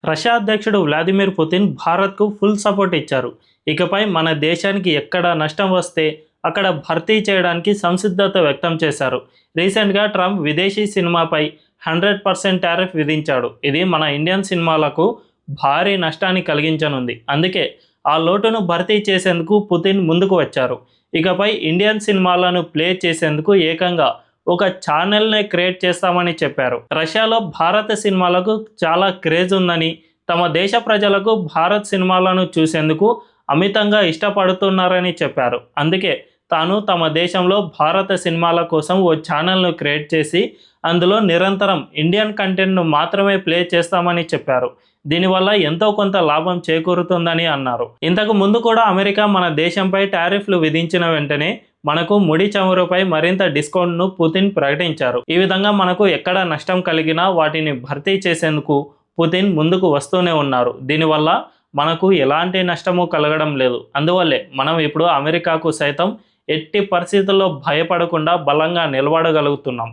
Russia అధ్యక్షుడు Vladimir Putin భారత్కు full support ఇచ్చారు. ఇకపై మన దేశానికి ఎక్కడ నష్టం వస్తే అక్కడ భర్తీ చేయడానికి సంసిద్ధత వ్యక్తం చేశారు. రీసెంట్గా ట్రంప్ విదేశీ సినిమాపై 100% టారిఫ్ విధించాడు. ఇది మన ఇండియన్ సినిమాలకు భారీ నష్టాన్ని కలిగించనుంది. అందుకే ఆ లోటును భర్తీ చేసేందుకు పుతిన్ ముందుకు వచ్చారు. ఇకపై ఇండియన్ సినిమాలను ప్లే చేసేందుకు ఏకంగా ఒక ఛానల్నే క్రియేట్ చేస్తామని చెప్పారు. రష్యాలో భారత సినిమాలకు చాలా క్రేజ్ ఉందని, తమ దేశ ప్రజలకు భారత్ సినిమాలను చూసేందుకు అమితంగా ఇష్టపడుతున్నారని చెప్పారు. అందుకే తాను తమ దేశంలో భారత సినిమాల కోసం ఓ ఛానల్ను క్రియేట్ చేసి అందులో నిరంతరం ఇండియన్ కంటెంట్ను మాత్రమే ప్లే చేస్తామని చెప్పారు. దీనివల్ల ఎంతో కొంత లాభం చేకూరుతుందని అన్నారు. ఇంతకు ముందు కూడా అమెరికా మన దేశంపై టారిఫ్లు విధించిన వెంటనే మనకు ముడి చమురుపై మరింత డిస్కౌంట్ను పుతిన్ ప్రకటించారు. ఈ విధంగా మనకు ఎక్కడ నష్టం కలిగినా వాటిని భర్తీ చేసేందుకు పుతిన్ ముందుకు వస్తూనే ఉన్నారు. దీనివల్ల మనకు ఎలాంటి నష్టము కలగడం లేదు. అందువల్లే మనం ఇప్పుడు అమెరికాకు సైతం ఎట్టి పరిస్థితుల్లో భయపడకుండా బలంగా నిలబడగలుగుతున్నాం.